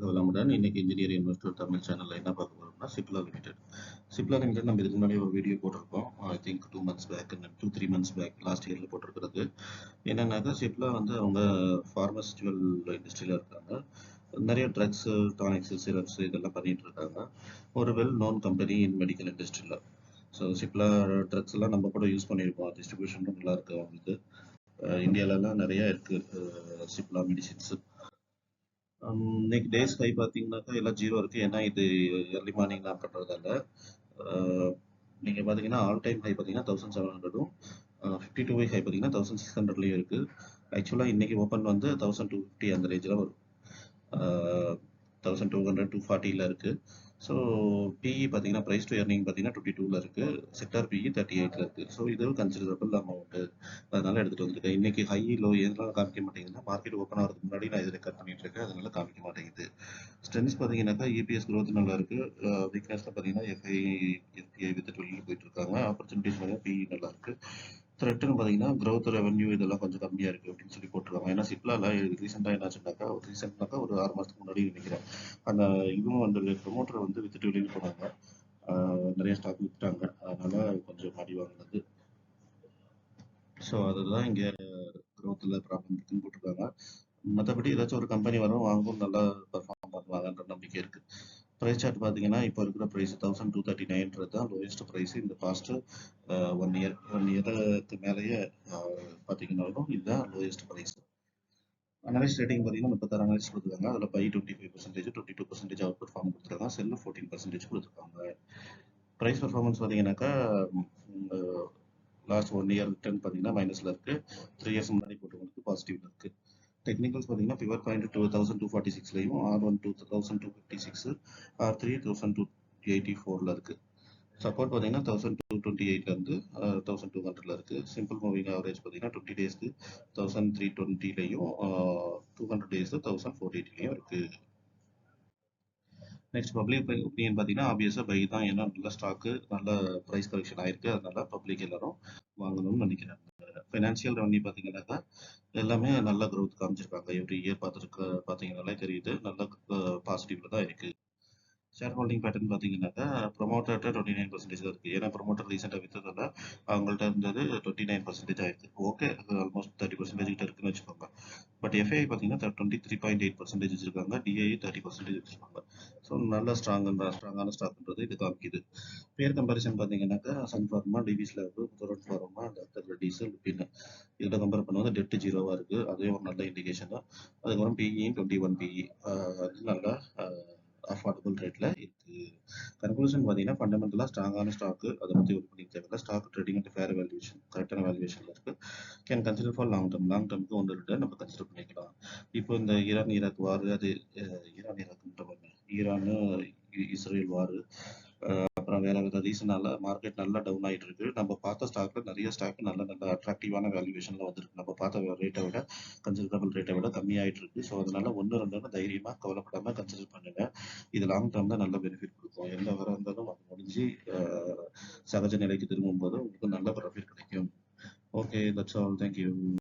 வளமுடன். இன்னைக்கு engineer investor Tamil சேனல்ல என்ன பார்க்க போறோம்னா சிப்லா லிமிடெட். சிப்லா லிமிடெட் நம்ம இதுக்கு முன்னாடி ஒரு வீடியோ போட்டிருக்கோம். I think 2 months back, 2-3 months back last இயர்ல போட்டிருக்கிறது. என்னன்னாக்கா சிப்லா வந்து அவங்க ஃபார்மஸ்யூட்டிக்கல் இண்டஸ்ட்ரியில இருக்காங்க. நிறைய ட்ரக்ஸ், டானிக்ஸ், சிரப்ஸ் இதெல்லாம் பண்ணிட்டு இருக்காங்க. ஒரு well known company in medical இண்டஸ்ட்ரியில. ஸோ சிப்லா ட்ரக்ஸ் எல்லாம் நம்ம கூட யூஸ் பண்ணியிருக்கோம். டிஸ்ட்ரிபியூஷனும் நல்லா இருக்கு அவங்களுக்கு. இந்தியாவிலலாம் நிறைய இருக்கு சிப்லா மெடிசின்ஸ். இன்னைக்கு டேஸ் ஹை பார்த்தீங்கன்னாக்கா எல்லாம் ஜீரோ இருக்கு. ஏன்னா இது ஏர்லி மார்னிங் நான் பண்றதால நீங்க பாத்தீங்கன்னா ஆல் டைம் ஹை பார்த்தீங்கன்னா 1700ம் 52 வீக் ஹை பார்த்தீங்கன்னா 1600லயும் இருக்கு. ஆக்சுவலா இன்னைக்கு ஓப்பன் வந்து 1250 அந்த ரேஞ்சில் வரும். 1200 240ல இருக்கு. ஸோ பிஇ பார்த்தீங்கன்னா ப்ரைஸ் டு ஏர்னிங் பார்த்தீங்கன்னா 22ல இருக்கு. செக்டார் பிஇ 38ல இருக்கு. ஸோ இது கன்சிடரபிள் அமௌண்ட். அதனால எடுத்துட்டு வந்திருக்கேன். இன்னைக்கு ஹை லோ எதனால காமிக்க மாட்டேங்குதுன்னா மார்க்கெட் ஓப்பன் ஆகிறதுக்கு முன்னாடி நான் இதை ரெக்கார்ட் பண்ணிட்டு இருக்கேன். அதனால காமிக்க மாட்டேங்குது. ஸ்ட்ரென்த்ஸ் பார்த்தீங்கன்னாக்கா இபிஎஸ் growth நல்லா இருக்கு. வீக்னஸ்ல பார்த்தீங்கன்னா எஃப்ஐ எஃபிஐ வித்துட்டு வெளியில் போயிட்டு இருக்காங்க. ஆப்பர்ச்சுனிட்டிஸ் பார்த்தீங்கன்னா பிஇ நல்லா இருக்கு. த்ரெட்னு பார்த்தீங்கன்னா growth ரெவன்யூ இதெல்லாம் கொஞ்சம் கம்மியா இருக்கு அப்படின்னு சொல்லி போட்டுருக்காங்க. ஏன்னா சிப்லால ரீசெண்டாக என்னாச்சுன்னாக்கா ஒரு 6 மாசத்துக்கு முன்னாடி நினைக்கிறேன் அந்த இதுவும் வந்து ப்ரொமோட்டர் வந்து வித்துட்டு வெளியில் போனாங்க. நிறைய ஸ்டாக் வித்துட்டாங்க. அதனால கொஞ்சம் அடி வாங்கினது. ஸோ அதுதான் இங்கே growthல ப்ராப்ளம் இருக்குன்னு போட்டிருக்காங்க. மற்றபடி ஏதாச்சும் ஒரு கம்பெனி வரும், வாங்கும், நல்லா பெர்ஃபார்ம் பண்ணுவாங்கன்ற நம்பிக்கை இருக்கு. ப்ரைஸ் சார்ட் பார்த்தீங்கன்னா இப்போ இருக்கிற ப்ரைஸ் 1239 தான் லோயஸ்ட் ப்ரைஸ் இந்த பாஸ்ட் 1 இயருக்கு மேலேயே பார்த்தீங்கன்னாலும் இதுதான் லோயஸ்ட் ப்ரைஸ். அனலைஸ்ட் ரேட்டிங் பார்த்தீங்கன்னா 36 அனலைஸ்ட் கொடுத்துருக்காங்க. அதில் பை 25%, 22% அவுட் பெர்ஃபார்ம் கொடுத்துருக்காங்க. செல்லு 14% கொடுத்துருக்காங்க. ப்ரைஸ் பர்ஃபார்மன்ஸ் பார்த்தீங்கன்னாக்கா லாஸ்ட் 1 இயர் ரிட்டர்ன் பார்த்தீங்கன்னா மைனஸ்ல இருக்கு. 3 இயர்ஸ் முன்னாடி போட்டவங்களுக்கு பாசிட்டிவ்ல இருக்கு. டெக்னிக்கல்ஸ் பார்த்தீங்கன்னா பிவர் பாயிண்ட் 2246லையும் R1 2256, R3 1284ல இருக்கு. சப்போர்ட் பார்த்தீங்கன்னா 1228ல இருந்து 1200ல இருக்கு. சிம்பிள் மூவிங் ஆவரேஜ் பார்த்தீங்கன்னா 20 டேஸ்க்கு 1320லையும் 200 டேஸ் 1480லையும் இருக்கு. நெக்ஸ்ட் பப்ளிக் ஒப்பீனியன் பார்த்தீங்கன்னா ஆப்வியஸாக பை தான். ஏன்னா நல்ல ஸ்டாக்கு, நல்ல ப்ரைஸ் கரெக்ஷன் ஆயிருக்கு. அதனால பப்ளிக் எல்லாரும் வாங்கணும்னு நினைக்கிறாங்க. ஃபினான்ஷியல் ரெவன்யூ பார்த்தீங்கன்னாக்கா எல்லாமே நல்ல growth காமிச்சிருக்காங்க. எவ்ரி இயர் பார்த்தீங்கன்னாலே தெரியுது. நல்ல பாசிட்டிவ்ல தான் இருக்கு. ஷேர் ஹோல்டிங் பேட்டர்ன் பார்த்தீங்கன்னாக்கா ப்ரொமோட்டர்கிட்ட 29% தான் இருக்கு. ஏன்னா ப்ரொமோட்டர் ரீசெண்டாக வித்ததால அவங்கள்ட்ட இருந்தது 29% ஆயிருக்கு. ஓகே, ஆல்மோஸ்ட் 30% கிட்ட இருக்குன்னு வச்சுக்கோங்க. பட் எஃப்ஐ பார்த்தீங்கன்னா 23.8% வச்சிருக்காங்க. டிஐ 30% வச்சிருக்காங்க. ஸோ நல்ல ஸ்ட்ராங்கான ஸ்டாக்ன்றது இது காமிக்குது. பேர் கம்பேரிசன் பார்த்தீங்கன்னாக்கா சன் ஃபார்மா, டிவிஸ் லேப், தொரன் ஃபார்மா, டாக்டர் ரெட்டிஸ், லுபின் இதில் கம்பேர் பண்ணும்போது டெட் ஜீரோவா இருக்கு. அதே ஒரு நல்ல இண்டிகேஷன் தான். அதுக்கப்புறம் பிஇ 21 பிஇ அது நல்லா அஃபோர்டபுள் ரேட்ல இருக்கு. கன்க்ளூஷன் பார்த்தீங்கன்னா ஃபண்டமெண்டலாக ஸ்ட்ராங்கான ஸ்டாக்கு. அதை பற்றி ஒரு பண்ணி தேவையில்ல. Stock trading at fair valuation, கரெக்டான வேல்யூஷன்ல இருக்கு. கேன் கன்சிடர் ஃபார் லாங் டர்முக்கு 1-2 நம்ம கன்சிடர் பண்ணிக்கலாம். இப்போ இந்த ஈரான் வார், அது ஈரான் இஸ்ரேல் வார், அப்புறம் வேற வேற ரீசனால மார்க்கெட் நல்லா டவுன் ஆயிட்டு இருக்கு. நம்ம பார்த்த ஸ்டாக்ல நிறைய ஸ்டாக் நல்ல நல்ல அட்ராக்டிவான வேல்யூவேஷன்ல வந்திருக்கு. நம்ம பார்த்த ரேட்டை விட, கன்சிடரபிள் ரேட்டை விட கம்மியாயிட்டு இருக்கு. ஸோ அதனால 1-2 தைரியமா கவலைப்படாம கன்சிடர் பண்ணுங்க. இது லாங் டேர்ம் தான் நல்ல பெனிஃபிட் கொடுக்கும். எந்த வர இருந்தாலும் அது முடிஞ்சு சகஜ நிலைக்கு திரும்பும் போது உங்களுக்கு நல்ல ப்ராஃபிட் கிடைக்கும். Okay, that's all. தேங்க்யூ.